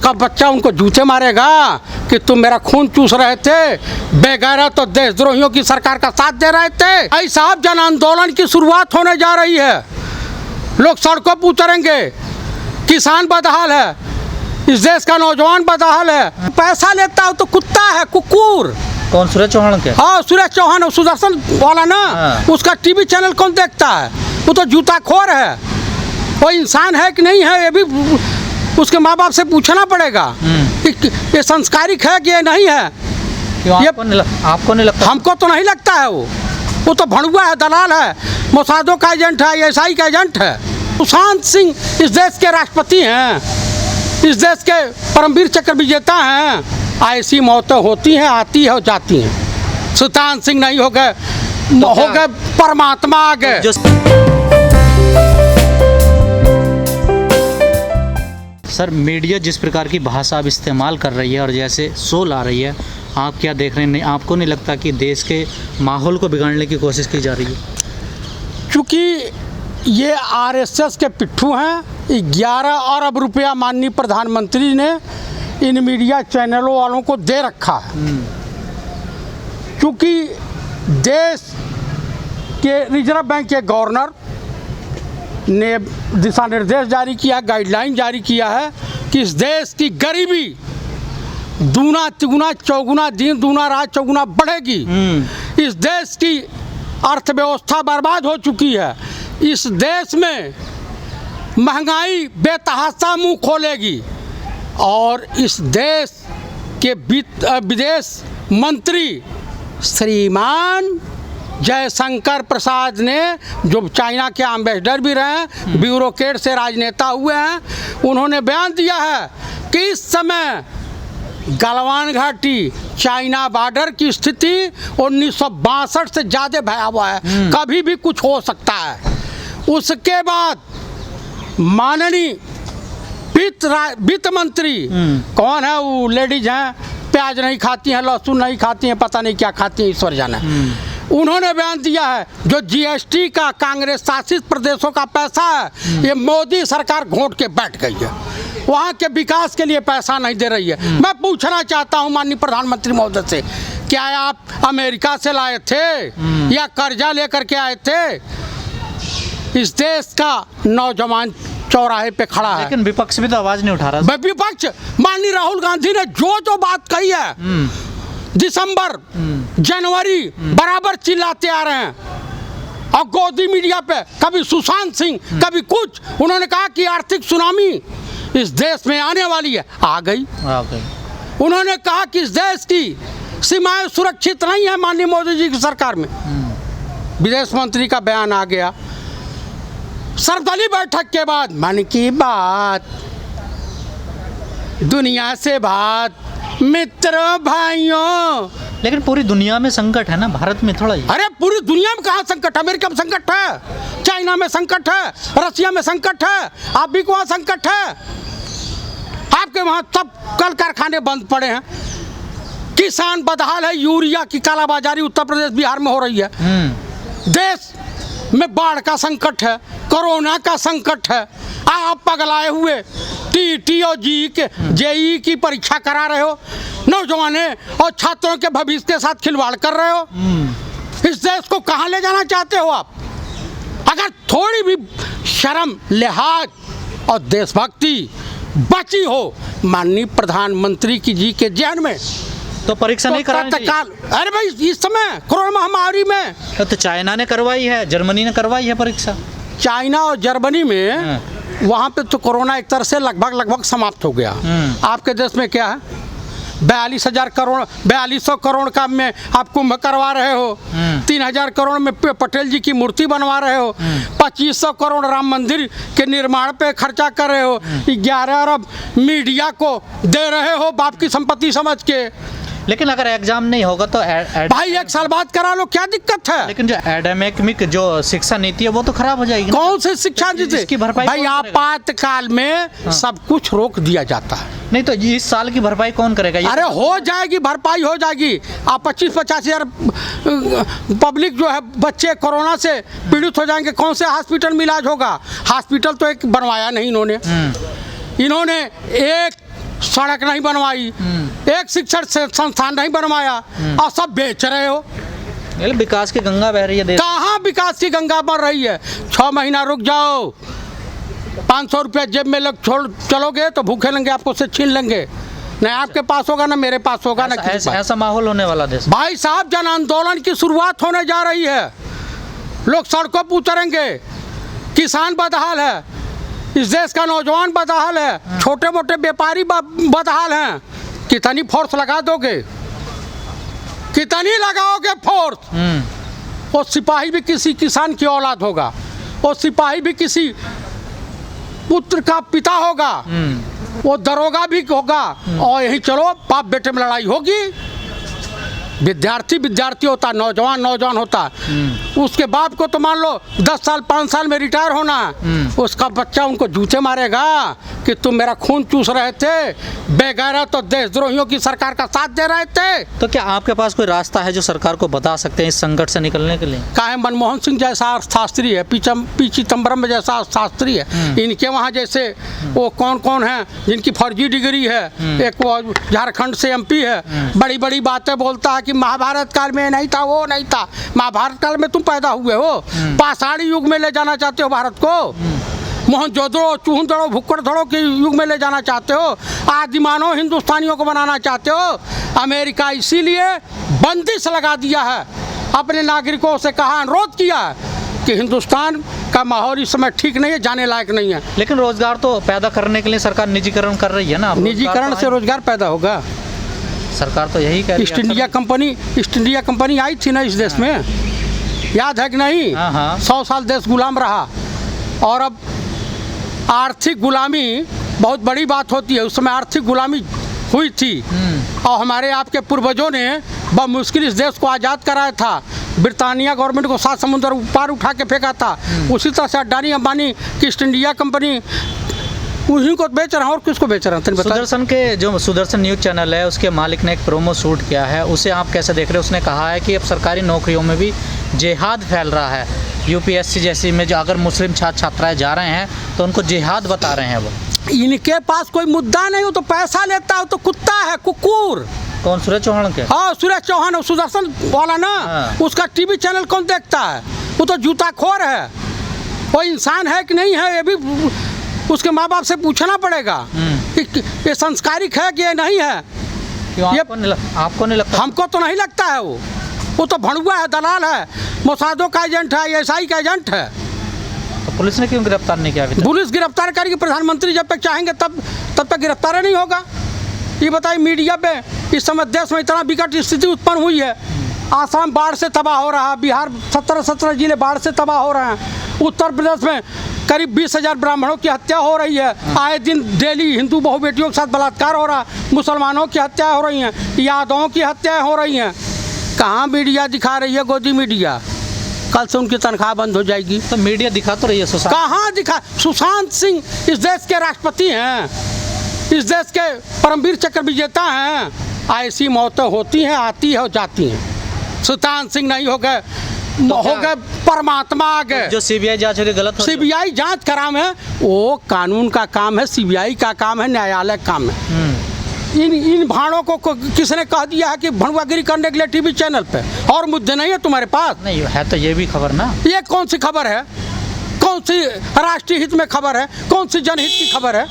का बच्चा उनको जूते मारेगा कि तुम मेरा खून चूस रहे थे, बेगैरत तो देशद्रोहियों की सरकार का साथ दे रहे थे। भाई साहब, जन आंदोलन की शुरुआत होने जा रही है, लोग सड़कों पर उतरेंगे, किसान बदहाल है, इस देश का नौजवान बदहाल है। पैसा लेता हो तो कुत्ता है, कुकुर। कौन, सूरज चौहान के? हाँ, सूरज चौहान, सुदर्शन वाला ना। हाँ। उसका टीवी चैनल कौन देखता है? वो तो जूताखोर है। वो इंसान है कि नहीं है, ये भी उसके माँ बाप से पूछना पड़ेगा कि ये संस्कारिक है कि ये नहीं है। क्यों, आपको नहीं लगता? हमको तो नहीं लगता है। वो तो भड़ुआ है, दलाल है, मोसादो का एजेंट है, एसआई का एजेंट है। सुशांत सिंह इस देश के राष्ट्रपति हैं, इस देश के परमवीर चक्र विजेता हैं। ऐसी मौतें होती हैं, आती है और जाती हैं। सुशांत सिंह नहीं हो गए, हो गए परमात्मा आ गए। सर, मीडिया जिस प्रकार की भाषा अब इस्तेमाल कर रही है और जैसे शो ला रही है, आप क्या देख रहे हैं? आपको नहीं लगता कि देश के माहौल को बिगाड़ने की कोशिश की जा रही है? क्योंकि ये आरएसएस के पिट्ठू हैं। 11 अरब रुपया माननीय प्रधानमंत्री ने इन मीडिया चैनलों वालों को दे रखा है। क्योंकि देश के रिजर्व बैंक के गवर्नर ने दिशा निर्देश जारी किया, गाइडलाइन जारी किया है कि इस देश की गरीबी दूना तिगुना चौगुना, दिन दूना रात चौगुना बढ़ेगी। इस देश की अर्थव्यवस्था बर्बाद हो चुकी है। इस देश में महंगाई बेतहाशा मुंह खोलेगी और इस देश के विदेश मंत्री श्रीमान जयशंकर प्रसाद ने, जो चाइना के एम्बेसडर भी रहे हैं, ब्यूरोक्रेट से राजनेता हुए हैं, उन्होंने बयान दिया है कि इस समय गलवान घाटी, चाइना बॉर्डर की स्थिति 1962 से ज़्यादा भयावह है, कभी भी कुछ हो सकता है। उसके बाद माननीय वित्त मंत्री कौन है, वो लेडीज हैं, प्याज नहीं खाती हैं, लहसुन नहीं खाती हैं, पता नहीं क्या खाती हैं, ईश्वर जाने। उन्होंने बयान दिया है जो जीएसटी का कांग्रेस शासित प्रदेशों का पैसा है, ये मोदी सरकार घोंट के बैठ गई है, वहाँ के विकास के लिए पैसा नहीं दे रही है। मैं पूछना चाहता हूँ माननीय प्रधानमंत्री महोदय से, क्या आप अमेरिका से लाए थे या कर्जा लेकर के आए थे? इस देश का नौजवान चौराहे पे खड़ा है, लेकिन विपक्ष भी तो आवाज नहीं उठा रहा। विपक्ष, माननीय राहुल गांधी ने जो बात कही है, दिसंबर जनवरी बराबर चिल्लाते आ रहे हैं। और गोदी मीडिया पे कभी सुशांत सिंह, कभी कुछ, उन्होंने कहा कि आर्थिक सुनामी इस देश में आने वाली है, आ गई। उन्होंने कहा कि इस देश की सीमाएं सुरक्षित नहीं है माननीय मोदी जी की सरकार में। विदेश मंत्री का बयान आ गया। सर्वदलीय बैठक के बाद मन की बात, दुनिया से बात, मित्रों भाइयों। लेकिन पूरी दुनिया में संकट है ना, भारत में थोड़ा ही। अरे पूरी दुनिया में कहाँ संकट है? अमेरिका में संकट है, चाइना में संकट है, रसिया में संकट है, आप भी को वहाँ संकट है। आपके वहाँ सब कल कारखाने बंद पड़े हैं, किसान बदहाल है, यूरिया की कालाबाजारी उत्तर प्रदेश बिहार में हो रही है, देश में बाढ़ का संकट है, कोरोना का संकट है, आप पगलाए हुए टीटी और जेई की परीक्षा करा रहे हो, नौजवानों और छात्रों के भविष्य के साथ खिलवाड़ कर रहे हो। इस देश को कहाँ ले जाना चाहते हो आप? अगर थोड़ी भी शर्म, लिहाज और देशभक्ति बची हो माननीय प्रधानमंत्री की जी के जहन में, तो परीक्षा नहीं करानी चाहिए। अरे भाई, इस समय कोरोना महामारी में तो चाइना ने करवाई है, जर्मनी ने करवाई है परीक्षा। चाइना और जर्मनी में वहाँ पे तो कोरोना एक तरह से लगभग समाप्त हो गया। आपके देश में क्या है? 4200 करोड़ का में आप कुंभ करवा रहे हो, 3000 करोड़ में पटेल जी की मूर्ति बनवा रहे हो, 2500 करोड़ राम मंदिर के निर्माण पे खर्चा कर रहे हो, 11 अरब मीडिया को दे रहे हो बाप की संपत्ति समझ के। लेकिन अगर एग्जाम नहीं होगा तो भाई 1 साल बाद करा लो, क्या दिक्कत है? लेकिन जो एकेडमिक जो शिक्षा नीति है वो तो खराब हो जाएगी। कौन सी शिक्षा नीति? भाई आपातकाल में सब कुछ रोक दिया जाता है। नहीं तो इस साल की भरपाई कौन करेगा? अरे हो जाएगी, भरपाई हो जाएगी। आप 25-50 हज़ार पब्लिक जो है, बच्चे कोरोना से पीड़ित हो जाएंगे, कौन से हॉस्पिटल में इलाज होगा? हॉस्पिटल तो एक बनवाया नहीं इन्होंने। इन्होंने एक सड़क नहीं बनवाई, एक शिक्षण संस्थान नहीं बनवाया, और सब बेच रहे हो। ये विकास की गंगा बह रही है देश। कहाँ विकास की गंगा बन रही है? 6 महीना रुक जाओ, 500 रुपया जेब में लग छोड़ चलोगे तो भूखे लेंगे, आपको से छीन लेंगे। न आपके पास होगा, ना मेरे पास होगा, ना किसी पास। ऐसा माहौल होने वाला देश। भाई साहब, जन आंदोलन की शुरुआत होने जा रही है। लोग सड़कों पर उतरेंगे। किसान बदहाल है, इस देश का नौजवान बदहाल है, छोटे मोटे व्यापारी बदहाल हैं। कितनी फोर्स लगा दोगे? कितनी लगाओगे फोर्स? वो सिपाही भी किसी किसान की औलाद होगा, वो सिपाही भी किसी पुत्र का पिता होगा, वो दरोगा भी होगा, और यही चलो बाप बेटे में लड़ाई होगी। विद्यार्थी विद्यार्थी होता, नौजवान नौजवान होता। उसके बाप को तो मान लो 10 साल 5 साल में रिटायर होना, उसका बच्चा उनको जूते मारेगा कि तुम मेरा खून चूस रहे थे, बेगैरत तो देशद्रोहियों की सरकार का साथ दे रहे थे। तो क्या आपके पास कोई रास्ता है जो सरकार को बता सकते हैं इस संकट से निकलने के लिए? काहे मनमोहन सिंह जैसा अर्थशास्त्री है, पी चिदम्बरम जैसा अर्थशास्त्री है, इनके वहाँ जैसे वो कौन कौन है जिनकी फर्जी डिग्री है, एक वो झारखंड से MP है, बड़ी बड़ी बातें बोलता है कि महाभारत काल में नहीं था, वो नहीं था। महाभारत काल में तुम पैदा हुए हो, पाषाणी युग में ले जाना चाहते हो भारत को, मोहनजोदड़ो चूहनदड़ो भुक्कड़धड़ो के युग में ले जाना चाहते हो, आदिमानव हिंदुस्तानियों को बनाना चाहते हो। अमेरिका इसीलिए बंदिश लगा दिया है, अपने नागरिकों से कहा, अनुरोध किया है कि हिंदुस्तान का माहौल इस समय ठीक नहीं है, जाने लायक नहीं है। लेकिन रोजगार तो पैदा करने के लिए सरकार निजीकरण कर रही है ना। निजीकरण से रोजगार पैदा होगा? सरकार तो यही कह रही है। ईस्ट इंडिया कंपनी आई थी ना इस देश में, याद है कि नहीं? 100 साल देश गुलाम रहा, और अब आर्थिक गुलामी बहुत बड़ी बात होती है। उस समय आर्थिक गुलामी हुई थी, और हमारे आपके पूर्वजों ने बहुत मुश्किल इस देश को आज़ाद कराया था। ब्रिटानिया गवर्नमेंट को 7 समुद्र पार उठा के फेंका था। उसी तरह से अडानी अंबानी की ईस्ट इंडिया कंपनी उन्हीं को बेच रहा है, और किसको बेच रहा है? सुदर्शन के जो सुदर्शन न्यूज़ चैनल है, उसके मालिक ने एक प्रोमो शूट किया है, उसे आप कैसे देख रहे हो? उसने कहा है कि अब सरकारी नौकरियों में भी जिहाद फैल रहा है। UPSC जैसी में जो अगर मुस्लिम छात्र छात्राएँ जा रहे हैं तो उनको जिहाद बता रहे हैं वो। इनके पास कोई मुद्दा नहीं हो तो पैसा लेता हो तो कुत्ता है, कुकुर। कौन? सूरज चौहान के? हाँ, सूरज चौहान, सुदर्शन वाला ना, उसका TV चैनल कौन देखता है? वो तो जूताखोर है। वो इंसान है कि नहीं है, ये भी उसके माँ बाप से पूछना पड़ेगा कि ये संस्कारिक है कि ये नहीं है। आपको नहीं लगता? हमको तो नहीं लगता है। वो तो भड़ुआ है, दलाल है, मोसादों का एजेंट है, SI का एजेंट है। तो पुलिस ने क्यों गिरफ्तार नहीं किया? पुलिस गिरफ्तार करेगी, प्रधानमंत्री जब तक चाहेंगे तब तक गिरफ्तार नहीं होगा। ये बताइए, मीडिया पे इस समय देश में इतना विकट स्थिति उत्पन्न हुई है। आसाम बाढ़ से तबाह हो रहा है, बिहार 17 जिले बाढ़ से तबाह हो रहे हैं, उत्तर प्रदेश में करीब 20,000 ब्राह्मणों की हत्या हो रही है, आए दिन डेली हिंदू बहु बेटियों के साथ बलात्कार हो रहा है, मुसलमानों की हत्या हो रही हैं, यादवों की हत्याएं हो रही हैं। कहाँ मीडिया दिखा रही है? गोदी मीडिया। कल से उनकी तनख्वाह बंद हो जाएगी। तो मीडिया दिखा तो रही है। कहाँ दिखा? सुशांत सिंह इस देश के राष्ट्रपति हैं, इस देश के परमवीर चक्र विजेता हैं। ऐसी मौतें होती हैं, आती है और जाती हैं। सुशांत सिंह नहीं हो गए, हो गए परमात्मा आ गए। जो CBI जांच होगी गलत, CBI जांच का काम है, वो कानून का काम है, CBI का काम है, न्यायालय का काम है। इन भाड़ों को किसने कह दिया है कि भड़ुआगिरी करने के लिए TV चैनल पे? और मुद्दे नहीं है तुम्हारे पास? नहीं है तो ये भी खबर ना। ये कौन सी खबर है? कौन सी राष्ट्रीय हित में खबर है? कौन सी जनहित की खबर है?